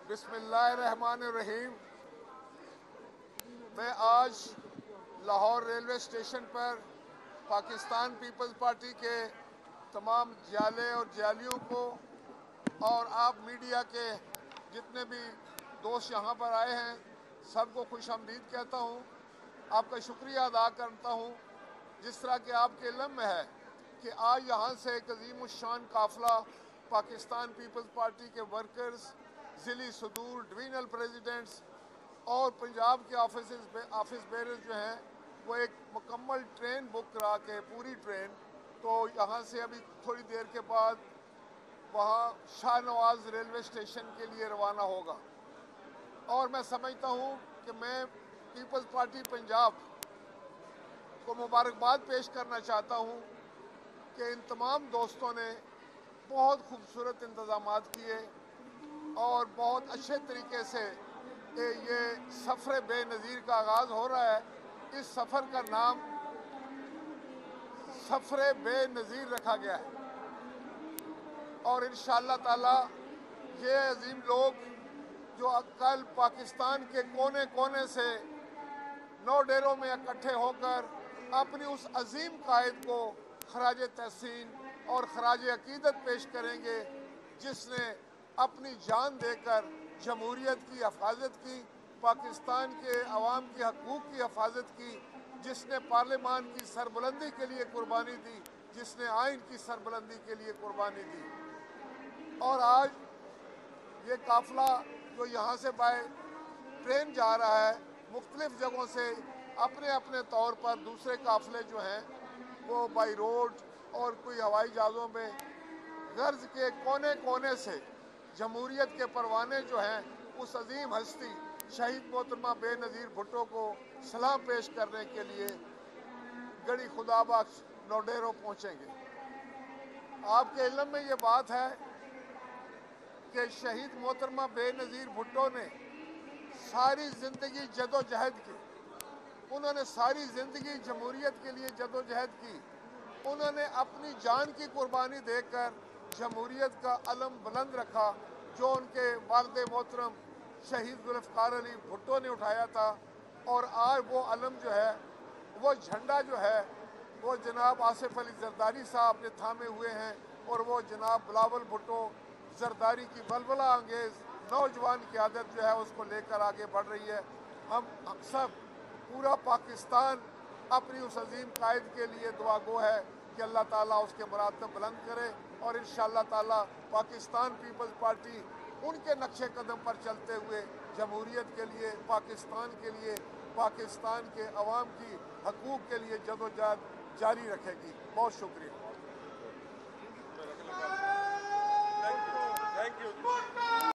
बिस्मिल्लाहिर्रहमानिर्रहीम। मैं आज लाहौर रेलवे स्टेशन पर पाकिस्तान पीपल्स पार्टी के तमाम जाले और जालियों को और आप मीडिया के जितने भी दोस्त यहाँ पर आए हैं सबको खुशामदीद कहता हूँ। आपका शुक्रिया अदा करता हूँ। जिस तरह के आपके इल्म में है कि आज यहाँ से एक अजीमुश्शान काफ़िला पाकिस्तान पीपल्स पार्टी के वर्कर्स, ज़िली सदूर, डिवीजनल प्रेसिडेंट्स और पंजाब के ऑफिस बेरर्स जो हैं वो एक मुकम्मल ट्रेन बुक करा के पूरी ट्रेन तो यहाँ से अभी थोड़ी देर के बाद वहाँ शाहनवाज़ रेलवे स्टेशन के लिए रवाना होगा। और मैं समझता हूँ कि मैं पीपल्स पार्टी पंजाब को मुबारकबाद पेश करना चाहता हूँ कि इन तमाम दोस्तों ने बहुत खूबसूरत इंतज़ामात किए और बहुत अच्छे तरीके से ये सफ़र बेनज़ीर का आगाज़ हो रहा है। इस सफ़र का नाम सफ़र बेनज़ीर रखा गया है और इंशाअल्लाह ताला ये अजीम लोग जो कल पाकिस्तान के कोने कोने से 9 डेरों में इकट्ठे होकर अपनी उस अजीम कायद को खराज तहसीन और खराज अकीदत पेश करेंगे जिसने अपनी जान देकर जमहूरियत की हिफाजत की, पाकिस्तान के अवाम के हकूक़ की हिफाजत की, जिसने पार्लियामान की सरबुलंदी के लिए कुर्बानी दी, जिसने आइन की सरबुलंदी के लिए कुर्बानी दी। और आज ये काफ़िला जो यहाँ से बाय ट्रेन जा रहा है मुख्तलिफ़ जगहों से अपने अपने तौर पर दूसरे काफ़िले जो हैं वो बाई रोड और कोई हवाई जहाज़ों में गर्ज के कोने कोने से जमहूरियत के परवाने जो हैं उस अजीम हस्ती शहीद मोहतरमा बेनज़ीर भुट्टो को सलाम पेश करने के लिए गड़ी खुदाबख्श 9 डेरों पहुँचेंगे। आपके इल्म में ये बात है कि शहीद मोहतरमा बेनज़ीर भुट्टो ने सारी ज़िंदगी जदोजहद की, उन्होंने सारी ज़िंदगी जमहूरियत के लिए जदोजहद की, उन्होंने अपनी जान की कुर्बानी देकर जमहूरियत का अलम बुलंद रखा जो उनके वालिद मोहतरम शहीद ज़ुल्फ़िकार अली भुट्टो ने उठाया था। और आज वो अलम जो है वो झंडा जो है वो जनाब आसिफ अली ज़रदारी साहब ने थामे हुए हैं और वो जनाब बिलावल भुट्टो ज़रदारी की बलबला अंगेज़ नौजवान क़यादत जो है उसको लेकर आगे बढ़ रही है। हम सब पूरा पाकिस्तान अपनी उस अजीम कायद के लिए दुआ गो है कि अल्लाह ताला उसके मरातब बुलंद करे और इंशाअल्लाह ताला पाकिस्तान पीपल्स पार्टी उनके नक्शे कदम पर चलते हुए जमहूरियत के लिए, पाकिस्तान के लिए, पाकिस्तान के अवाम की हकूक़ के लिए जदोजहद जारी रखेगी। बहुत शुक्रिया।